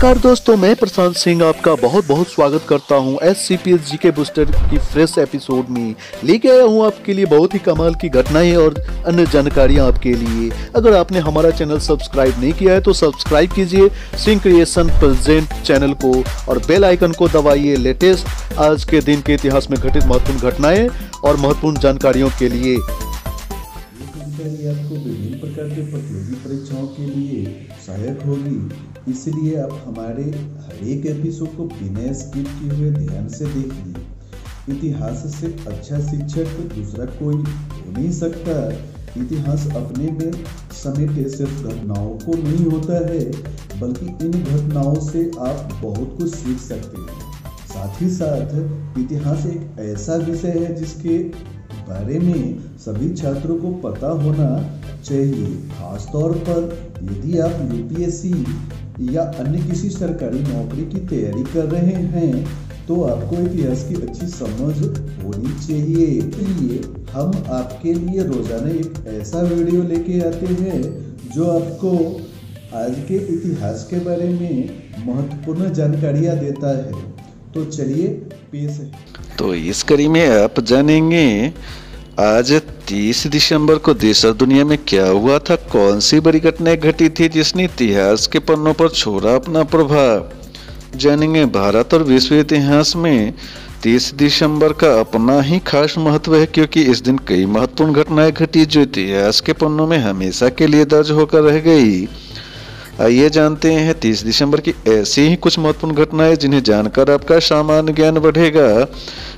नमस्कार दोस्तों, मैं प्रशांत सिंह आपका बहुत बहुत स्वागत करता हूं SCPS जीके बूस्टर की फ्रेश एपिसोड में। लेके आया हूं आपके लिए बहुत ही कमाल की घटनाएं और अन्य जानकारियां आपके लिए। अगर आपने हमारा चैनल सब्सक्राइब नहीं किया है तो सब्सक्राइब कीजिए सिंह क्रिएशन प्रेजेंट चैनल को और बेल आइकन को दबाइए लेटेस्ट आज के दिन के इतिहास में घटित महत्वपूर्ण घटनाएं और महत्वपूर्ण जानकारियों के लिए। आपको विभिन्न प्रकार के प्रतियोगी परीक्षाओं के लिए सहायक होगी, इसलिए आप हमारे हर एक एपिसोड को बिना स्किप किए हुए ध्यान से देखिए। इतिहास से अच्छा शिक्षक दूसरा कोई हो नहीं सकता। इतिहास अपने में समेटे सिर्फ घटनाओं को नहीं होता है, बल्कि इन घटनाओं से आप बहुत कुछ सीख सकते हैं। साथ ही साथ इतिहास एक ऐसा विषय है जिसके बारे में सभी छात्रों को पता होना चाहिए। खासतौर पर यदि आप UPSC या अन्य किसी सरकारी नौकरी की तैयारी कर रहे हैं तो आपको इतिहास की अच्छी समझ होनी चाहिए। इसलिए हम आपके लिए रोजाना एक ऐसा वीडियो लेके आते हैं जो आपको आज के इतिहास के बारे में महत्वपूर्ण जानकारियां देता है। तो चलिए पेश है। तो इस कड़ी में आप जानेंगे आज 30 दिसंबर को देश और दुनिया में क्या हुआ था, कौन सी बड़ी घटनाएं घटी थी जिसने इतिहास के पन्नों पर छोड़ा अपना प्रभाव। जानेंगे भारत और विश्व इतिहास में 30 दिसंबर का अपना ही खास महत्व है, क्योंकि इस दिन कई महत्वपूर्ण घटनाएं घटी जो इतिहास के पन्नों में हमेशा के लिए दर्ज होकर रह गई। आइए जानते हैं 30 दिसंबर की ऐसी ही कुछ महत्वपूर्ण घटनाएं जिन्हें जानकर आपका सामान्य ज्ञान बढ़ेगा।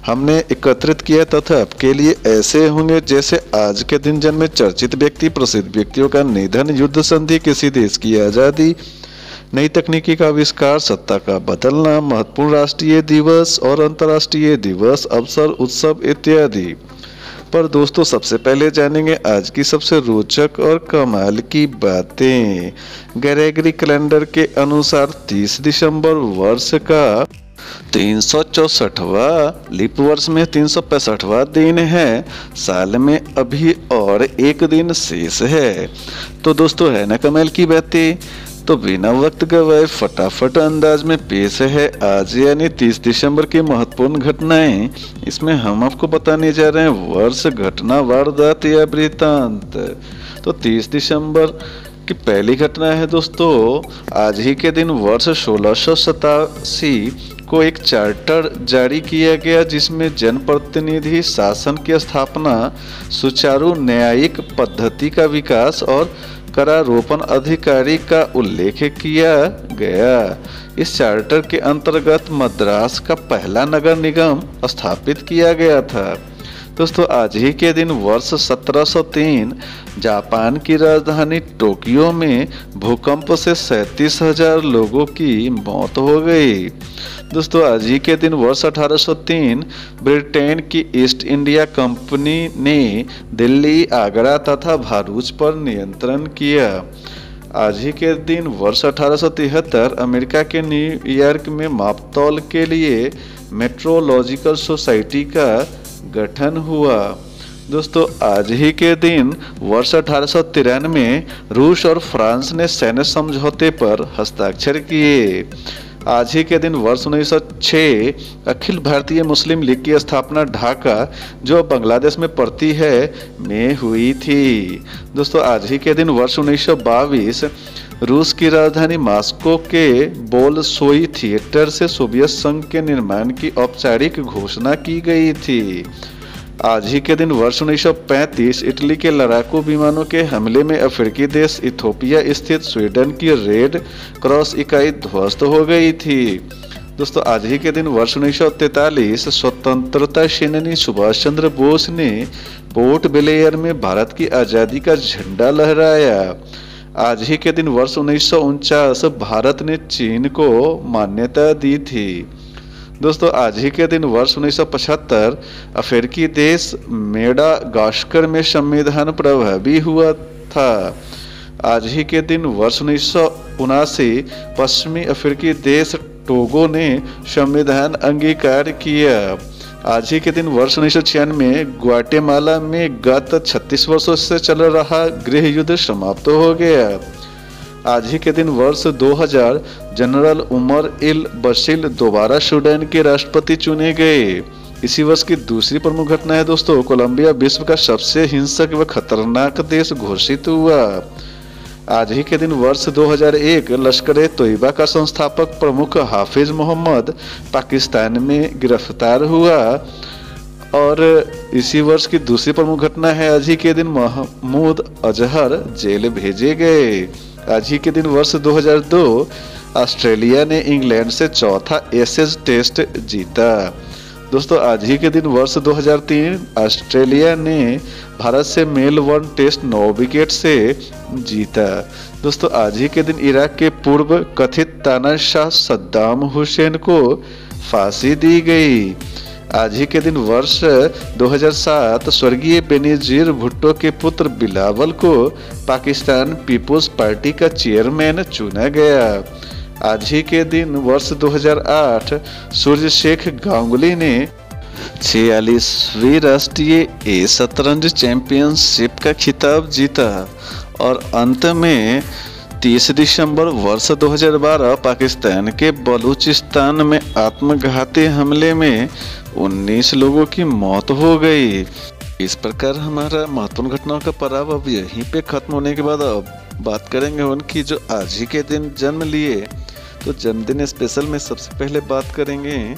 हमने एकत्रित किया तथा आपके लिए ऐसे होंगे जैसे आज के दिन जन्मे चर्चित व्यक्ति, प्रसिद्ध व्यक्तियों का निधन, युद्ध संधि, किसी देश की आज़ादी, नई तकनीकी का आविष्कार, सत्ता का बदलना, महत्वपूर्ण राष्ट्रीय दिवस और अंतर्राष्ट्रीय दिवस, अवसर, उत्सव इत्यादि। पर दोस्तों सबसे पहले जानेंगे आज की सबसे रोचक और कमाल की बातें। ग्रेगरी कैलेंडर के अनुसार 30 दिसंबर वर्ष का 364वां, लीप वर्ष में 365वां दिन है। साल में अभी और एक दिन शेष है। तो दोस्तों है ना कमाल की बातें। तो बिना वक्त गवाए फटाफट अंदाज में पेश है आज यानी 30 दिसंबर की महत्वपूर्ण घटनाएं। इसमें हम आपको बताने जा रहे हैं वर्ष, घटना, वारदात या वृत्तांत। तो 30 दिसंबर की पहली घटना है दोस्तों, आज ही के दिन वर्ष 1687 को एक चार्टर जारी किया गया जिसमें जनप्रतिनिधि शासन की स्थापना, सुचारू न्यायिक पद्धति का विकास और करारोपण अधिकारी का उल्लेख किया गया। इस चार्टर के अंतर्गत मद्रास का पहला नगर निगम स्थापित किया गया था। दोस्तों आज ही के दिन वर्ष 1703 जापान की राजधानी टोक्यो में भूकंप से 37,000 लोगों की मौत हो गई। दोस्तों आज ही के दिन वर्ष 1803 ब्रिटेन की ईस्ट इंडिया कंपनी ने दिल्ली, आगरा तथा भरूच पर नियंत्रण किया। आज ही के दिन वर्ष 1873 अमेरिका के न्यूयॉर्क में मापतौल के लिए मेट्रोलॉजिकल सोसाइटी का गठन हुआ। दोस्तों आज ही के दिन वर्ष 1893 रूस और फ्रांस ने सैन्य समझौते पर हस्ताक्षर किए। आज ही के दिन वर्ष 1906 अखिल भारतीय मुस्लिम लीग की स्थापना ढाका, जो बांग्लादेश में पड़ती है, में हुई थी। दोस्तों आज ही के दिन वर्ष 1922 रूस की राजधानी मॉस्को के बोल्शोई थिएटर से सोवियत संघ के निर्माण की औपचारिक घोषणा की गई थी। आज ही के दिन वर्ष 1935 इटली के लड़ाकू विमानों के हमले में अफ्रीकी देश इथोपिया स्थित स्वीडन की रेड क्रॉस इकाई ध्वस्त हो गई थी। दोस्तों आज ही के दिन वर्ष 1943 स्वतंत्रता सेनानी सुभाष चंद्र बोस ने पोर्ट ब्लेयर में भारत की आज़ादी का झंडा लहराया। आज ही के दिन वर्ष 1949 भारत ने चीन को मान्यता दी थी। दोस्तों आज ही के दिन वर्ष 1975 अफ्रीकी देश मेडागास्कर में संविधान प्रभावी हुआ था। आज ही के दिन वर्ष 1979 पश्चिमी अफ्रीकी देश टोगो ने संविधान अंगीकार किया। आज ही के दिन वर्ष 1996 में ग्वाटेमाला में गत 36 वर्षों से चल रहा गृह युद्ध समाप्त हो गया। आज ही के दिन वर्ष 2000 जनरल उमर इल बशीर दोबारा सूडान के राष्ट्रपति चुने गए। इसी वर्ष की दूसरी प्रमुख घटना है दोस्तों, कोलंबिया विश्व का सबसे हिंसक व खतरनाक देश घोषित हुआ। आज ही के दिन वर्ष 2001 लश्कर तोयबा का संस्थापक प्रमुख हाफिज मोहम्मद पाकिस्तान में गिरफ्तार हुआ। और इसी वर्ष की दूसरी प्रमुख घटना है, आज ही के दिन महमूद अजहर जेल भेजे गए। आज ही के दिन वर्ष 2002 ऑस्ट्रेलिया ने इंग्लैंड से चौथा एशेज टेस्ट जीता। दोस्तों आज ही के दिन वर्ष 2003 ऑस्ट्रेलिया ने भारत से मेलबर्न टेस्ट 9 विकेट से जीता। दोस्तों आज ही के दिन इराक के पूर्व कथित तानाशाह सद्दाम हुसैन को फांसी दी गई। आज ही के दिन वर्ष 2007 स्वर्गीय बेनजीर भुट्टो के पुत्र बिलावल को पाकिस्तान पीपुल्स पार्टी का चेयरमैन चुना गया। आज ही के दिन वर्ष 2008 सूर्य शेख गांगुली ने 46वीं राष्ट्रीय ए शतरंज चैंपियनशिप का खिताब जीता। और अंत में 30 दिसंबर वर्ष 2012 पाकिस्तान के बलूचिस्तान में आत्मघाती हमले में 19 लोगों की मौत हो गई। इस प्रकार हमारा महत्वपूर्ण घटनाओं का पड़ाव अब यहीं पे खत्म होने के बाद अब बात करेंगे उनकी जो आज ही के दिन जन्म लिए। तो जन्मदिन स्पेशल में सबसे पहले बात करेंगे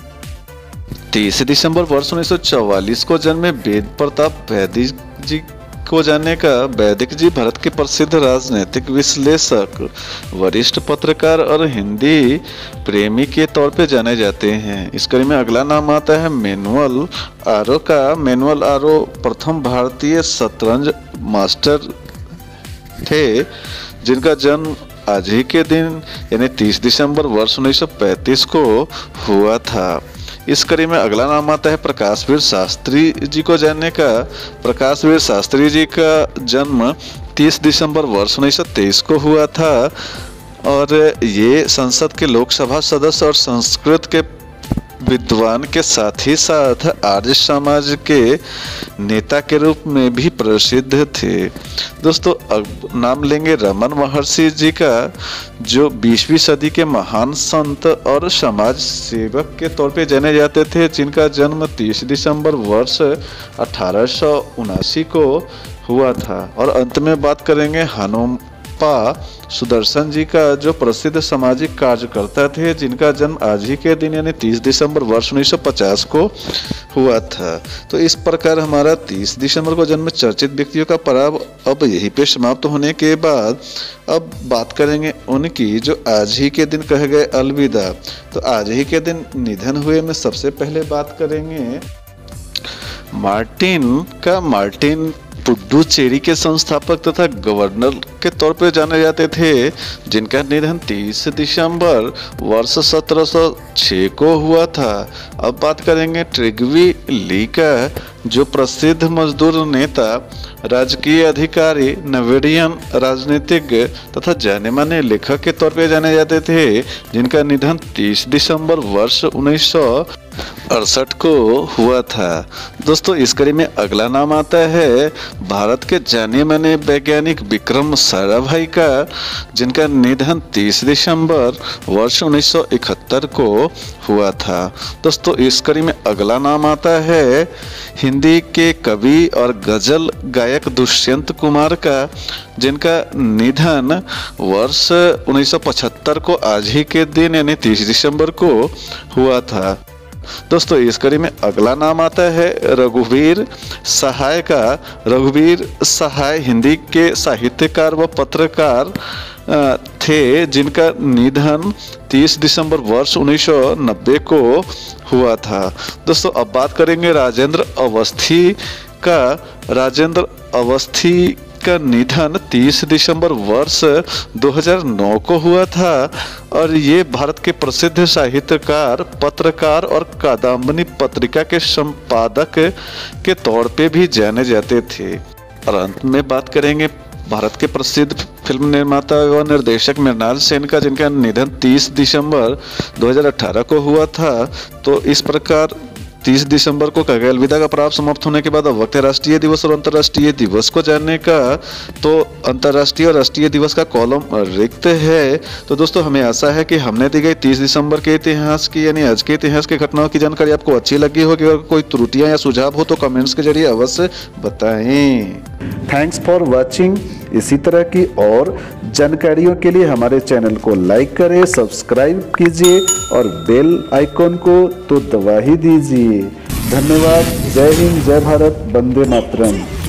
30 दिसंबर वर्ष 1944 को जन्मे वेद प्रताप वैदिक जी को जानने का। वैदिक जी भारत के प्रसिद्ध राजनीतिक विश्लेषक, वरिष्ठ पत्रकार और हिंदी प्रेमी के तौर पे जाने जाते हैं। इस कड़ी में अगला नाम आता है मैनुअल आरो का। मैनुअल आरो प्रथम भारतीय शतरंज मास्टर थे जिनका जन्म आज ही के दिन यानी 30 दिसंबर वर्ष 1935 को हुआ था। इस कड़ी में अगला नाम आता है प्रकाशवीर शास्त्री जी को जानने का। प्रकाशवीर शास्त्री जी का जन्म 30 दिसंबर वर्ष 1923 को हुआ था और ये संसद के लोकसभा सदस्य और संस्कृत के विद्वान के साथ ही साथ आर्य समाज के नेता के रूप में भी प्रसिद्ध थे। दोस्तों अब नाम लेंगे रमन महर्षि जी का, जो 20वीं सदी के महान संत और समाज सेवक के तौर पे जाने जाते थे, जिनका जन्म 30 दिसंबर वर्ष 1879 को हुआ था। और अंत में बात करेंगे हनुमप्पा सुदर्शन जी का, जो प्रसिद्ध सामाजिक कार्यकर्ता थे, जिनका जन्म आज ही के दिन यानी 30 दिसंबर वर्ष 1950 को हुआ था। तो इस प्रकार हमारा 30 दिसंबर को जन्म चर्चित व्यक्तियों का पड़ाव अब यहीं पे समाप्त होने के बाद अब बात करेंगे उनकी जो आज ही के दिन कहे गए अलविदा। तो आज ही के दिन निधन हुए में सबसे पहले बात करेंगे मार्टिन पुडुचेरी के संस्थापक तथा गवर्नर के तौर पर जाने जाते थे, जिनका निधन 30 दिसंबर वर्ष 1706 को हुआ था। अब बात करेंगे ट्रिग्वी ली का, जो प्रसिद्ध मजदूर नेता, राजकीय अधिकारी, नवेडियन राजनीतिज्ञ तथा जाने माने लेखक के तौर पर जाने जाते थे, जिनका निधन 30 दिसंबर वर्ष 1968 को हुआ था। दोस्तों इस कड़ी में अगला नाम आता है भारत के जाने माने वैज्ञानिक विक्रम साराभाई का, जिनका निधन 30 दिसंबर वर्ष 1971 को हुआ था। दोस्तों इस कड़ी में अगला नाम आता है हिंदी के कवि और गजल गायक दुष्यंत कुमार का, जिनका निधन वर्ष 1975 को आज ही के दिन यानी 30 दिसंबर को हुआ था। दोस्तों इस कड़ी में अगला नाम आता है रघुवीर सहाय का। रघुवीर सहाय हिंदी के साहित्यकार व पत्रकार थे, जिनका निधन 30 दिसंबर वर्ष 1990 को हुआ था। दोस्तों अब बात करेंगे राजेंद्र अवस्थी का। राजेंद्र अवस्थी का निधन 30 दिसंबर वर्ष 2009 को हुआ था और ये भारत के प्रसिद्ध साहित्यकार, पत्रकार और कादम्बनी पत्रिका के संपादक के तौर पे भी जाने जाते थे। और अंत में बात करेंगे भारत के प्रसिद्ध फिल्म निर्माता व निर्देशक मृणाल सेन का, जिनका निधन 30 दिसंबर 2018 को हुआ था। तो इस प्रकार 30 दिसंबर को खगोल अलविदा का प्राप्त समाप्त होने के बाद अब वक्त है राष्ट्रीय दिवस और अंतर्राष्ट्रीय दिवस को जानने का। तो अंतर्राष्ट्रीय और राष्ट्रीय दिवस का कॉलम रिक्त है। तो दोस्तों हमें आशा है कि हमने दी गई 30 दिसंबर के इतिहास की यानी आज के इतिहास की घटनाओं की जानकारी आपको अच्छी लगी होगी। अगर कोई त्रुटियां या सुझाव हो तो कमेंट्स के जरिए अवश्य बताएं। Thanks for watching. इसी तरह की और जानकारियों के लिए हमारे चैनल को लाइक करें, सब्सक्राइब कीजिए और बेल आइकॉन को तो दबा ही दीजिए। धन्यवाद। जय हिंद, जय भारत, वंदे मातरम।